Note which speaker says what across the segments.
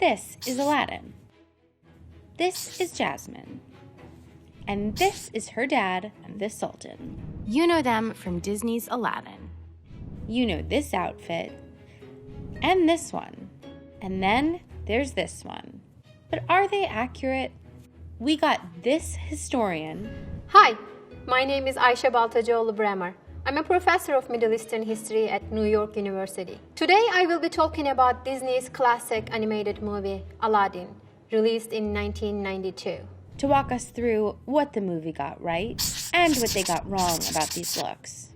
Speaker 1: This is Aladdin. This is Jasmine. And this is her dad and the Sultan.
Speaker 2: You know them from Disney's Aladdin.
Speaker 1: You know this outfit. And this one. And then there's this one. But are they accurate? We got this historian.
Speaker 3: Hi, my name is Ayşe Baltacioğlu-Brammer. I'm a professor of Middle Eastern history at New York University. Today I will be talking about Disney's classic animated movie, Aladdin, released in 1992.
Speaker 1: To walk us through what the movie got right and what they got wrong about these looks.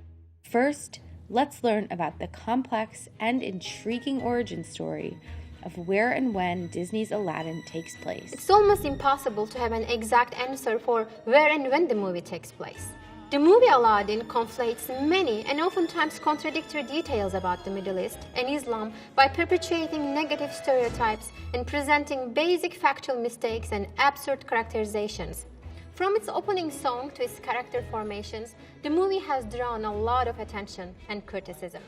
Speaker 1: First, let's learn about the complex and intriguing origin story of where and when Disney's Aladdin takes place.
Speaker 3: It's almost impossible to have an exact answer for where and when the movie takes place. The movie Aladdin conflates many and oftentimes contradictory details about the Middle East and Islam by perpetuating negative stereotypes and presenting basic factual mistakes and absurd characterizations. From its opening song to its character formations, the movie has drawn a lot of attention and criticism.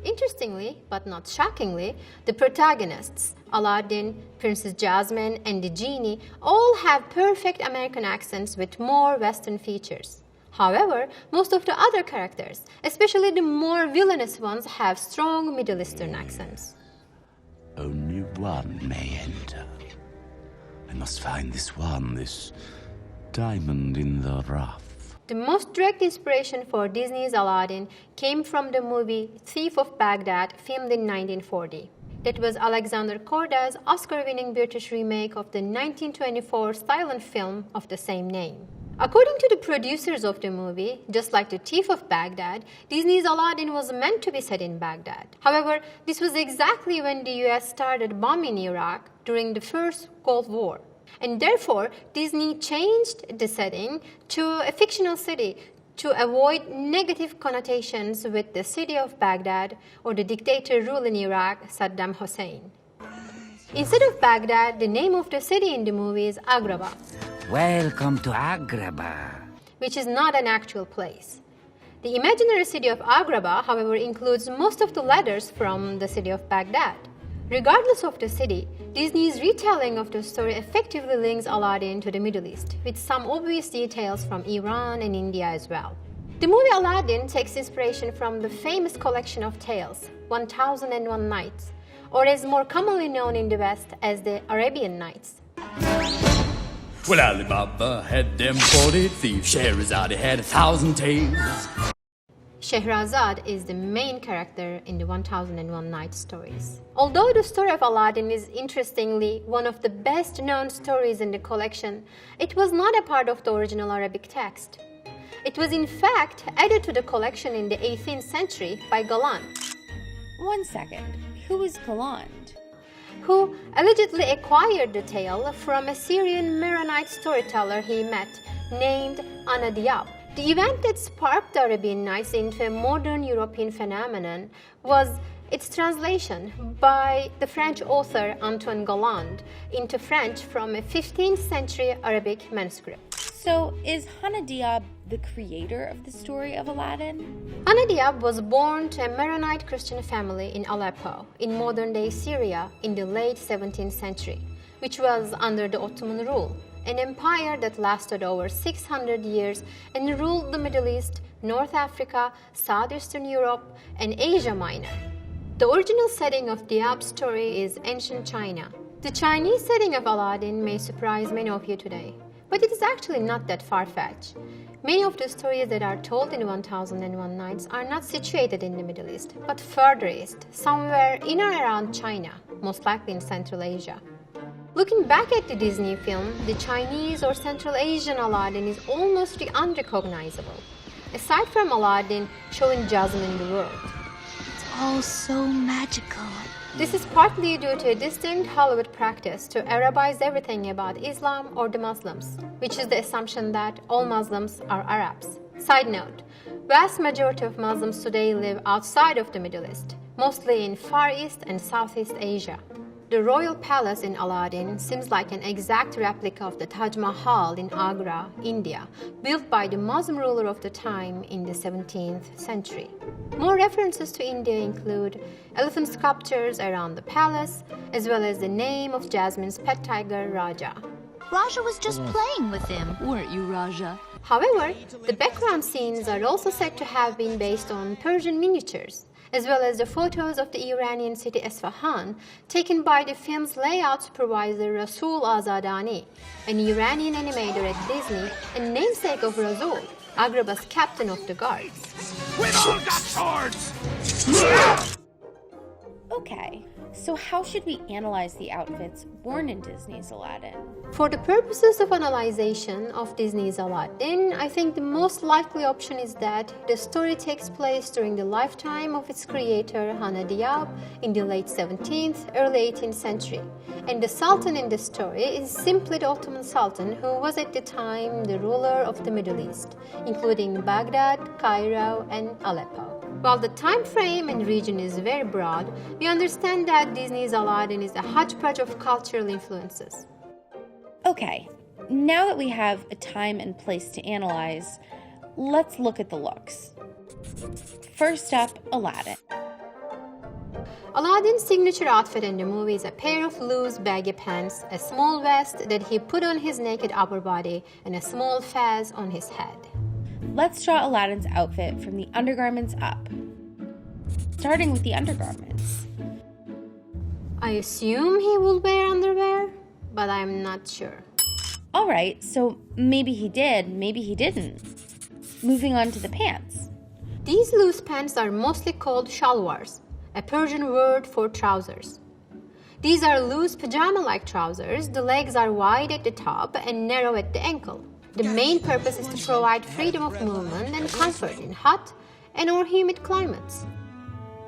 Speaker 3: Interestingly, but not shockingly, the protagonists, Aladdin, Princess Jasmine, and the genie, all have perfect American accents with more Western features. However, most of the other characters, especially the more villainous ones, have strong Middle Eastern accents.
Speaker 4: Only one may enter. I must find this one, this diamond in the rough.
Speaker 3: The most direct inspiration for Disney's Aladdin came from the movie Thief of Baghdad, filmed in 1940. That was Alexander Korda's Oscar-winning British remake of the 1924 silent film of the same name. According to the producers of the movie, just like The Thief of Baghdad, Disney's Aladdin was meant to be set in Baghdad. However, this was exactly when the US started bombing Iraq during the First Gulf War. And therefore, Disney changed the setting to a fictional city to avoid negative connotations with the city of Baghdad or the dictator ruling Iraq, Saddam Hussein. Instead of Baghdad, the name of the city in the movie is Agrabah.
Speaker 5: Welcome to Agrabah,
Speaker 3: which is not an actual place. The imaginary city of Agrabah, however, includes most of the letters from the city of Baghdad. Regardless of the city, Disney's retelling of the story effectively links Aladdin to the Middle East, with some obvious details from Iran and India as well. The movie Aladdin takes inspiration from the famous collection of tales, 1001 Nights, or as more commonly known in the West as the Arabian Nights.
Speaker 6: Well, Ali Baba had them 40 thieves, Scheherazade had 1,000 tales.
Speaker 3: Scheherazade is the main character in the 1001 Nights stories. Although the story of Aladdin is interestingly one of the best known stories in the collection, it was not a part of the original Arabic text. It was in fact added to the collection in the 18th century by Galland.
Speaker 1: 1 second, who is Galland?
Speaker 3: Who allegedly acquired the tale from a Syrian Maronite storyteller he met named Ana Diab. The event that sparked the Arabian Nights into a modern European phenomenon was its translation by the French author Antoine Galland into French from a 15th century Arabic manuscript.
Speaker 1: So is Ana Diab the creator of the story of Aladdin?
Speaker 3: Ana Diab was born to a Maronite Christian family in Aleppo, in modern-day Syria, in the late 17th century, which was under the Ottoman rule, an empire that lasted over 600 years and ruled the Middle East, North Africa, Southeastern Europe, and Asia Minor. The original setting of Diab's story is ancient China. The Chinese setting of Aladdin may surprise many of you today, but it is actually not that far-fetched. Many of the stories that are told in 1001 Nights are not situated in the Middle East, but further east, somewhere in or around China, most likely in Central Asia. Looking back at the Disney film, the Chinese or Central Asian Aladdin is almost unrecognizable, aside from Aladdin showing Jasmine the world.
Speaker 2: It's all so magical.
Speaker 3: This is partly due to a distinct Hollywood practice to Arabize everything about Islam or the Muslims, which is the assumption that all Muslims are Arabs. Side note, vast majority of Muslims today live outside of the Middle East, mostly in Far East and Southeast Asia. The royal palace in Aladdin seems like an exact replica of the Taj Mahal in Agra, India, built by the Muslim ruler of the time in the 17th century. More references to India include elephant sculptures around the palace, as well as the name of Jasmine's pet tiger, Raja.
Speaker 2: Raja was just playing with him.
Speaker 7: Weren't you, Raja?
Speaker 3: However, the background scenes are also said to have been based on Persian miniatures, as well as the photos of the Iranian city Esfahan taken by the film's layout supervisor Rasul Azadani, an Iranian animator at Disney and namesake of Rasul, Agrabah's captain of the guards.
Speaker 6: We've all got swords!
Speaker 1: Okay, so how should we analyze the outfits worn in Disney's Aladdin?
Speaker 3: For the purposes of analyzation of Disney's Aladdin, I think the most likely option is that the story takes place during the lifetime of its creator, Hana Diab, in the late 17th, early 18th century. And the Sultan in the story is simply the Ottoman Sultan who was at the time the ruler of the Middle East, including Baghdad, Cairo, and Aleppo. While the time frame and region is very broad, we understand that Disney's Aladdin is a hodgepodge of cultural influences.
Speaker 1: Okay, now that we have a time and place to analyze, let's look at the looks. First up, Aladdin.
Speaker 3: Aladdin's signature outfit in the movie is a pair of loose baggy pants, a small vest that he put on his naked upper body, and a small fez on his head.
Speaker 1: Let's draw Aladdin's outfit from the undergarments up. Starting with the undergarments.
Speaker 3: I assume he will wear underwear, but I'm not sure.
Speaker 1: Alright, so maybe he did, maybe he didn't. Moving on to the pants.
Speaker 3: These loose pants are mostly called shalwars, a Persian word for trousers. These are loose pajama-like trousers. The legs are wide at the top and narrow at the ankle. The main purpose is to provide freedom of movement and comfort in hot and or humid climates.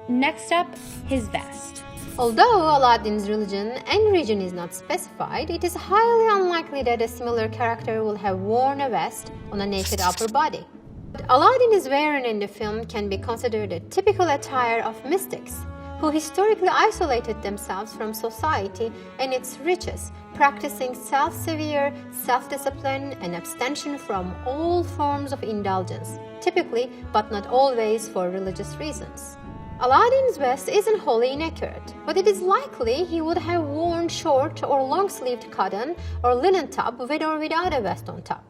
Speaker 1: Next up, his vest.
Speaker 3: Although Aladdin's religion and region is not specified, it is highly unlikely that a similar character will have worn a vest on a naked upper body. What Aladdin is wearing in the film can be considered a typical attire of mystics, who historically isolated themselves from society and its riches, practicing self-severe, self-discipline, and abstention from all forms of indulgence, typically, but not always, for religious reasons. Aladdin's vest isn't wholly inaccurate, but it is likely he would have worn short or long-sleeved cotton or linen top with or without a vest on top.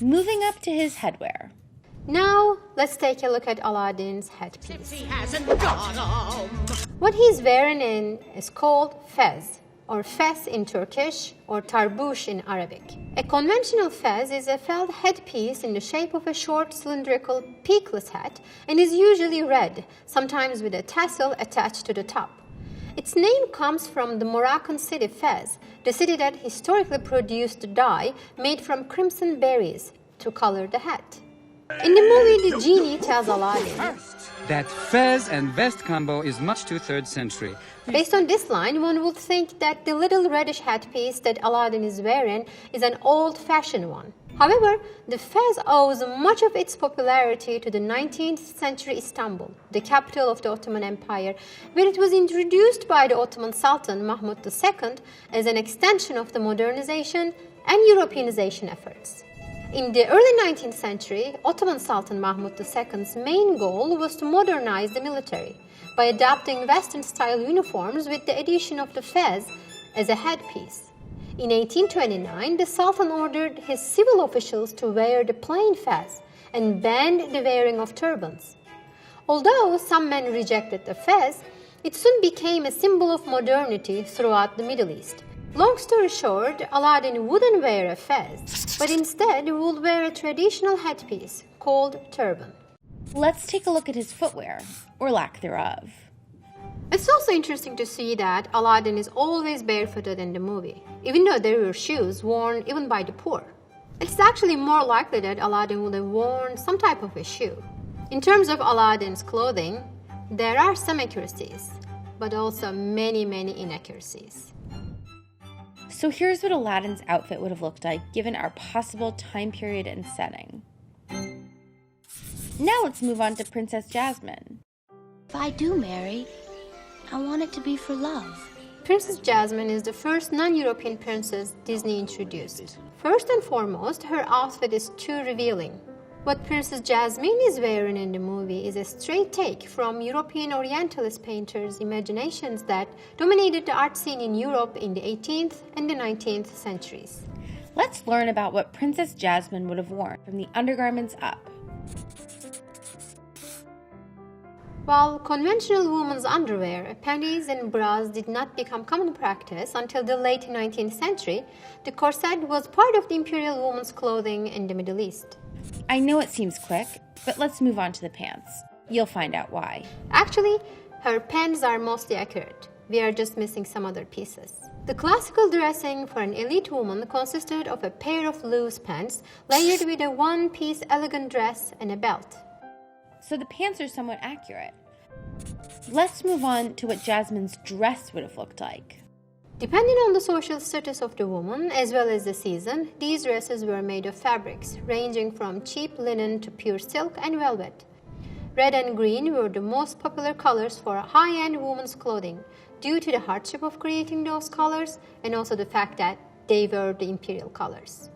Speaker 1: Moving up to his headwear.
Speaker 3: Now, let's take a look at Aladdin's headpiece. What he's wearing is called fez, or fez in Turkish, or tarbush in Arabic. A conventional fez is a felt headpiece in the shape of a short cylindrical peakless hat and is usually red, sometimes with a tassel attached to the top. Its name comes from the Moroccan city Fez, the city that historically produced dye made from crimson berries to color the hat. In the movie, the genie tells Aladdin
Speaker 8: that fez and vest combo is much too 3rd century.
Speaker 3: Based on this line, one would think that the little reddish headpiece that Aladdin is wearing is an old-fashioned one. However, the fez owes much of its popularity to the 19th century Istanbul, the capital of the Ottoman Empire, where it was introduced by the Ottoman Sultan Mahmud II as an extension of the modernization and Europeanization efforts. In the early 19th century, Ottoman Sultan Mahmud II's main goal was to modernize the military by adopting Western-style uniforms with the addition of the fez as a headpiece. In 1829, the Sultan ordered his civil officials to wear the plain fez and banned the wearing of turbans. Although some men rejected the fez, it soon became a symbol of modernity throughout the Middle East. Long story short, Aladdin wouldn't wear a fez, but instead would wear a traditional headpiece called turban.
Speaker 1: Let's take a look at his footwear, or lack thereof.
Speaker 3: It's also interesting to see that Aladdin is always barefooted in the movie, even though there were shoes worn even by the poor. It's actually more likely that Aladdin would have worn some type of a shoe. In terms of Aladdin's clothing, there are some accuracies, but also many inaccuracies.
Speaker 1: So here's what Aladdin's outfit would have looked like given our possible time period and setting. Now let's move on to Princess Jasmine.
Speaker 2: If I do marry, I want it to be for love.
Speaker 3: Princess Jasmine is the first non-European princess Disney introduced. First and foremost, her outfit is too revealing. What Princess Jasmine is wearing in the movie is a straight take from European Orientalist painters' imaginations that dominated the art scene in Europe in the 18th and the 19th centuries.
Speaker 1: Let's learn about what Princess Jasmine would have worn from the undergarments up.
Speaker 3: While conventional women's underwear, panties and bras did not become common practice until the late 19th century, the corset was part of the imperial women's clothing in the Middle East.
Speaker 1: I know it seems quick, but let's move on to the pants. You'll find out why.
Speaker 3: Actually, her pants are mostly accurate. We are just missing some other pieces. The classical dressing for an elite woman consisted of a pair of loose pants layered with a one-piece elegant dress and a belt.
Speaker 1: So the pants are somewhat accurate. Let's move on to what Jasmine's dress would have looked like.
Speaker 3: Depending on the social status of the woman as well as the season, these dresses were made of fabrics ranging from cheap linen to pure silk and velvet. Red and green were the most popular colors for high-end women's clothing due to the hardship of creating those colors and also the fact that they were the imperial colors.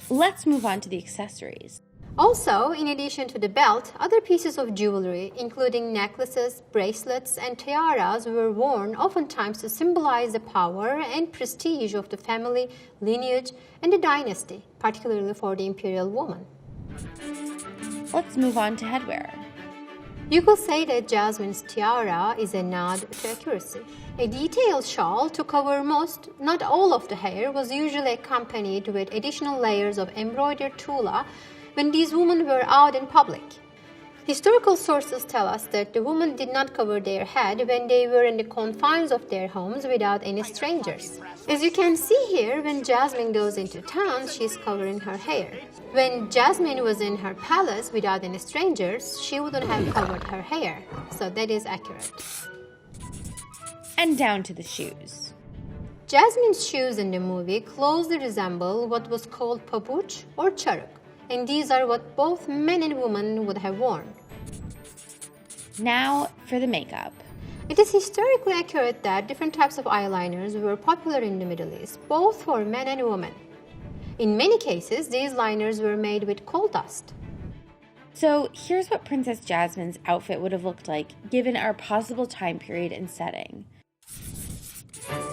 Speaker 1: Let's move on to the accessories.
Speaker 3: Also, in addition to the belt, other pieces of jewelry, including necklaces, bracelets, and tiaras, were worn oftentimes to symbolize the power and prestige of the family, lineage, and the dynasty, particularly for the imperial woman.
Speaker 1: Let's move on to headwear.
Speaker 3: You could say that Jasmine's tiara is a nod to accuracy. A detailed shawl to cover most, not all of the hair was usually accompanied with additional layers of embroidered tulle when these women were out in public. Historical sources tell us that the women did not cover their head when they were in the confines of their homes without any strangers. As you can see here, when Jasmine goes into town, she's covering her hair. When Jasmine was in her palace without any strangers, she wouldn't have covered her hair. So that is accurate.
Speaker 1: And down to the shoes.
Speaker 3: Jasmine's shoes in the movie closely resemble what was called pabuç or çarık, and these are what both men and women would have worn.
Speaker 1: Now for the makeup.
Speaker 3: It is historically accurate that different types of eyeliners were popular in the Middle East, both for men and women. In many cases, these liners were made with coal dust.
Speaker 1: So here's what Princess Jasmine's outfit would have looked like given our possible time period and setting.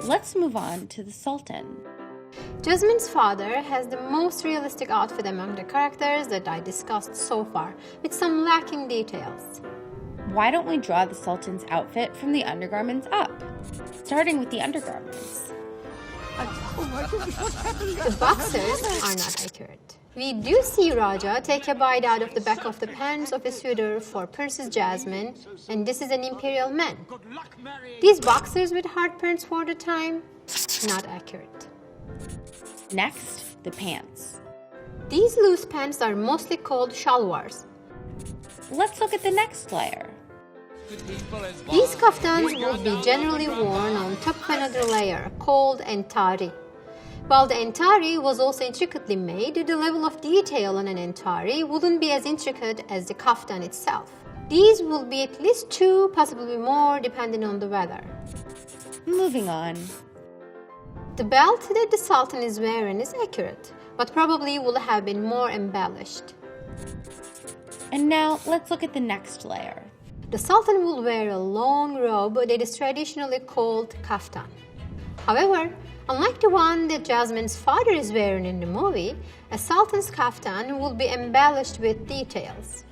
Speaker 1: Let's move on to the Sultan.
Speaker 3: Jasmine's father has the most realistic outfit among the characters that I discussed so far, with some lacking details.
Speaker 1: Why don't we draw the Sultan's outfit from the undergarments up? Starting with the undergarments.
Speaker 3: The boxers are not accurate. We do see Raja take a bite out of the back of the pants of a suitor for Princess Jasmine, and this is an imperial man. These boxers with hard pants for the time, not accurate.
Speaker 1: Next, the pants.
Speaker 3: These loose pants are mostly called shalwars.
Speaker 1: Let's look at the next layer.
Speaker 3: These kaftans would be generally worn on top of another layer called entari. While the entari was also intricately made, the level of detail on an entari wouldn't be as intricate as the kaftan itself. These will be at least 2, possibly more, depending on the weather.
Speaker 1: Moving on.
Speaker 3: The belt that the Sultan is wearing is accurate, but probably will have been more embellished.
Speaker 1: And now let's look at the next layer.
Speaker 3: The Sultan will wear a long robe that is traditionally called kaftan. However, unlike the one that Jasmine's father is wearing in the movie, a Sultan's kaftan will be embellished with details.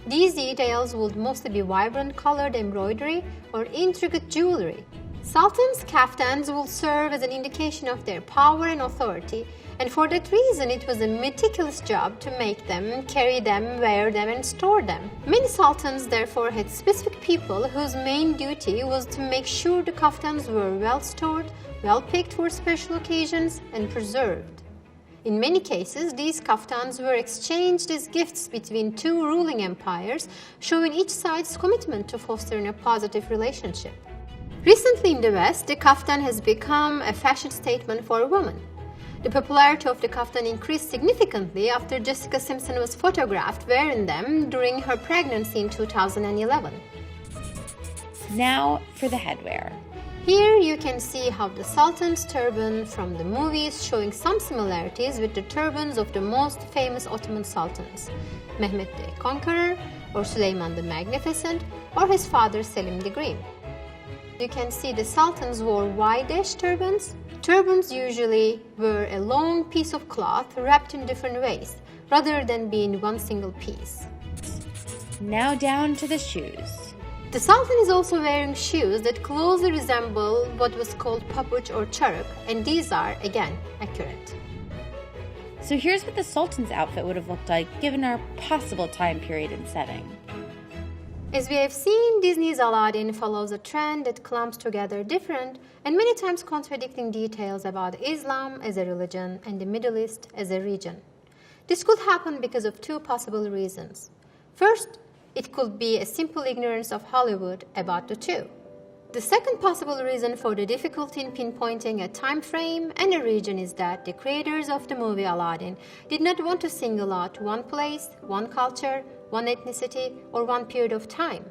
Speaker 3: These details would mostly be vibrant colored embroidery or intricate jewelry. Sultans' kaftans will serve as an indication of their power and authority, and for that reason it was a meticulous job to make them, carry them, wear them, and store them. Many sultans therefore had specific people whose main duty was to make sure the kaftans were well stored, well picked for special occasions, and preserved. In many cases, these kaftans were exchanged as gifts between 2 ruling empires, showing each side's commitment to fostering a positive relationship. Recently in the West, the kaftan has become a fashion statement for women. The popularity of the kaftan increased significantly after Jessica Simpson was photographed wearing them during her pregnancy in 2011.
Speaker 1: Now for the headwear.
Speaker 3: Here you can see how the Sultan's turban from the movies showing some similarities with the turbans of the most famous Ottoman sultans, Mehmet the Conqueror, or Süleyman the Magnificent, or his father Selim the Grim. You can see the sultans wore wide-edged turbans. Turbans usually were a long piece of cloth wrapped in different ways, rather than being one single piece.
Speaker 1: Now down to the shoes.
Speaker 3: The Sultan is also wearing shoes that closely resemble what was called pabuç or çarık, and these are, again, accurate.
Speaker 1: So here's what the Sultan's outfit would have looked like given our possible time period and setting.
Speaker 3: As we have seen, Disney's Aladdin follows a trend that clumps together different and many times contradicting details about Islam as a religion and the Middle East as a region. This could happen because of two possible reasons. First, it could be a simple ignorance of Hollywood about the two. The second possible reason for the difficulty in pinpointing a time frame and a region is that the creators of the movie Aladdin did not want to single out one place, one culture, one ethnicity, or one period of time,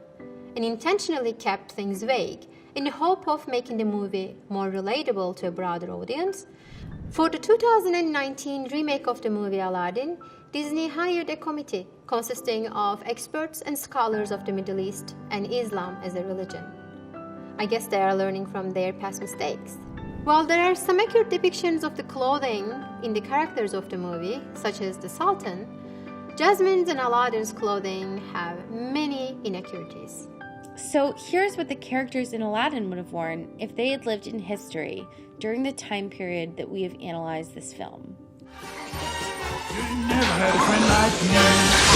Speaker 3: and intentionally kept things vague in the hope of making the movie more relatable to a broader audience. For the 2019 remake of the movie Aladdin, Disney hired a committee consisting of experts and scholars of the Middle East and Islam as a religion. I guess they are learning from their past mistakes. While there are some accurate depictions of the clothing in the characters of the movie, such as the Sultan, Jasmine's and Aladdin's clothing have many inaccuracies.
Speaker 1: So here's what the characters in Aladdin would have worn if they had lived in history during the time period that we have analyzed this film.
Speaker 6: You never had a friend like me.